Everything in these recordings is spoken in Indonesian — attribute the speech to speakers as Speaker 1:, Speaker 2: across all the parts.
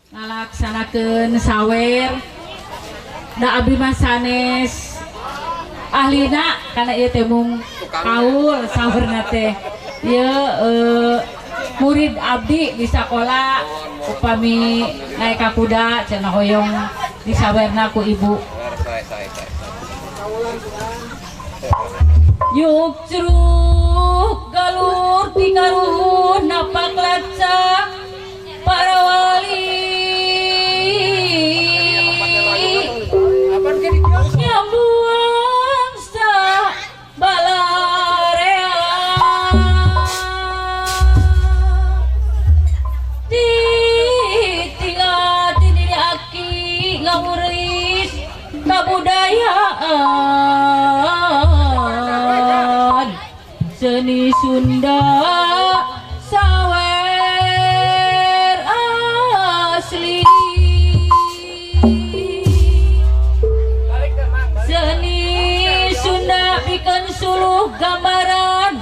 Speaker 1: ngalaksanakeun sawer da abdi mah sanes ahlina kana ieu teh mung kaul sawerna teh ieu murid abdi di sakola upami naik ka kuda cenah hoyong disawerna ku ibu. Yuk ceruk galur ti karuhun napak lacak para wali nyambuang sa balarea ditinggal diri aki ngamuris kabudayaan seni Sunda sawer asli seni Sunda bikin suluh gambaran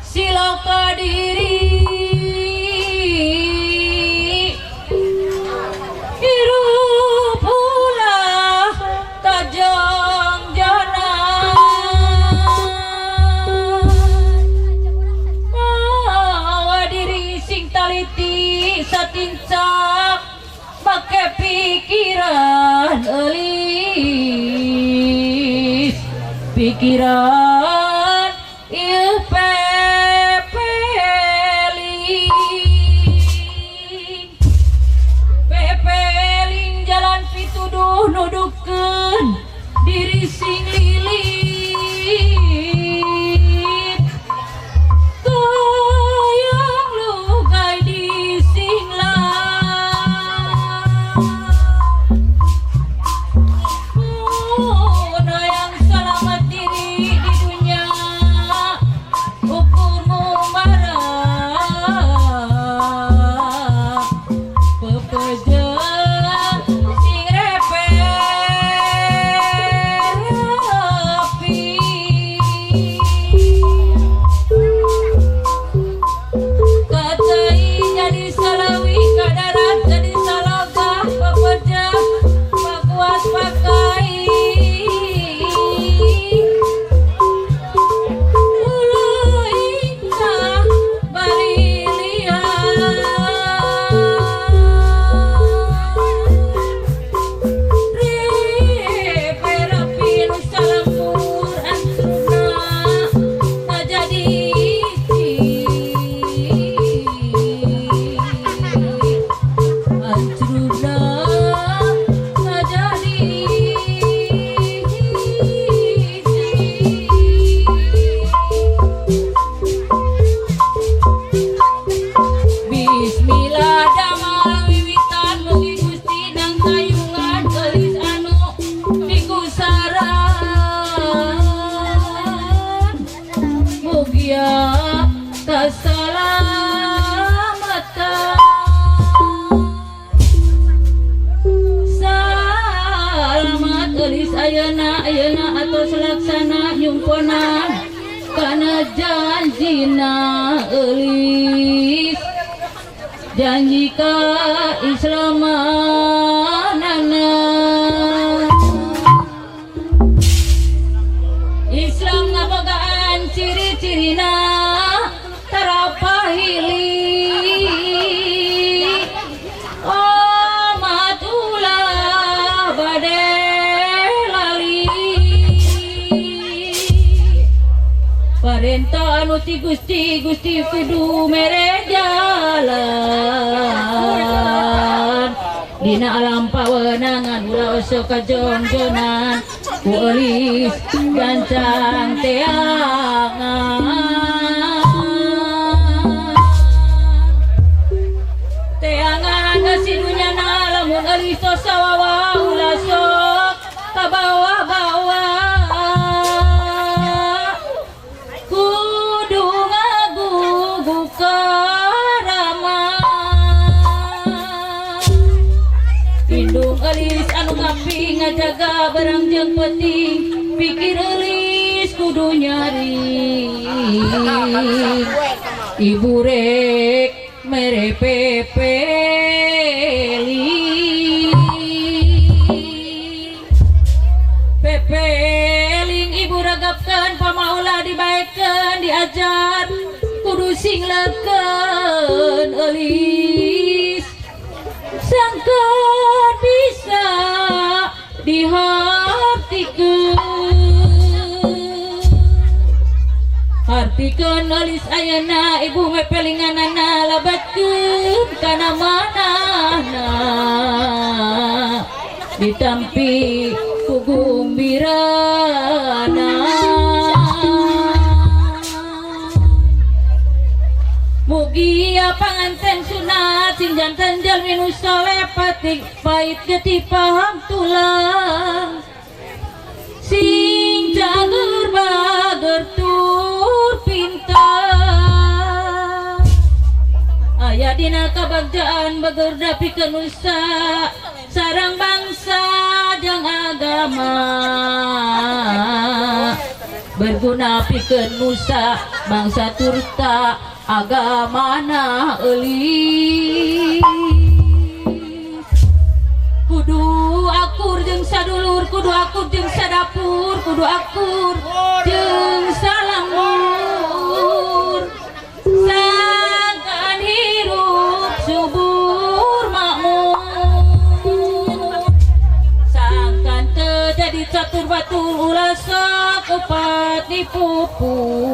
Speaker 1: siloka diri hirup ulah tajang jana mawa diri sing taliti satincak make pikiran eulis pikiran ieu pepeling jalan pituduh nuduhkeun diri sing lilit goyang lugai di singlang muna yang selamat diri di dunia ukurmu marah pepeja sing repepi katai jadi salawi kadarat jadi salagah pepeja pakuat pakai ulu indah barilian repe nu salampur antruna jadi antruna jadi Bismillah damel wiwitan mugi Gusti nang kayungan gelis anu dikusaran mugia kasalamatan salamat gelis ayeuna atos laksana nyumponan kana janjina eulis janji ka islamanana Islam ngabogaan ciri-cirina tarapahili amat ulah bade lali parentah anu ti Gusti kudu mere jalan dina alam pawenangan ulah osok kajongjonan ku eulis gancang teangan kasidunyana lamun eulis sawawa ulah sok kabawa-bawa kudu ngagugu karama indung eulis anu ngapi ngajaga barang jeung penting pikir eulis kudu nyari ibu rek mere pepeli ajar kudu singleken eulis sangka bisa dihartikeun eulis ayeuna ibu mepelinganana labatkeun kana manahna ditampi ku gumbirana mugi panganten sunat sing janten jalmi nu soleh patik pait getih paham tulang sing jager bager tur pintar aya dina kabagjaan bager dapikeun nusa sareng bangsa jeung agama berguna pikeun nusa bangsa turta agamana eulis kudu akur jeung sadulur kudu akur jeung sadapur kudu akur jeung salamur sangkan hirup subur makmur sangkan teu jadi catur batur ulah sakepat dipuput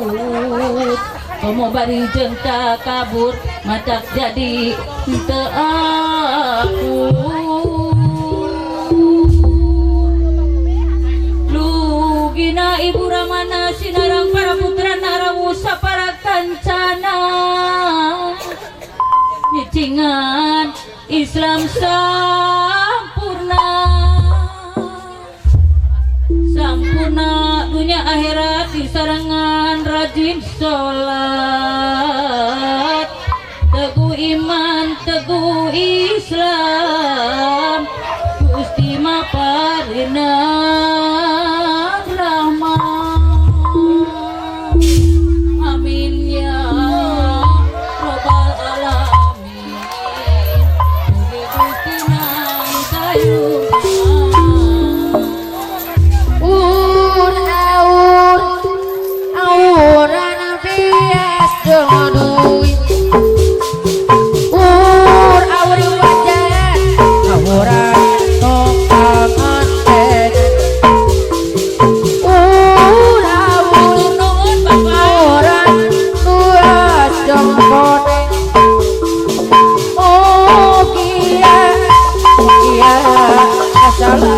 Speaker 1: komo bari jeung kabur matak jadi teu akur lugina ibu ramana sinarang para putra narawu sapara kancana nyicingan Islam sampurna dunia akhirat di sarangan rajin sholat teguh iman teguh Islam Gusti maparina rahmat amin ya robbal alamin mugi Gusti nang kayuna
Speaker 2: Salah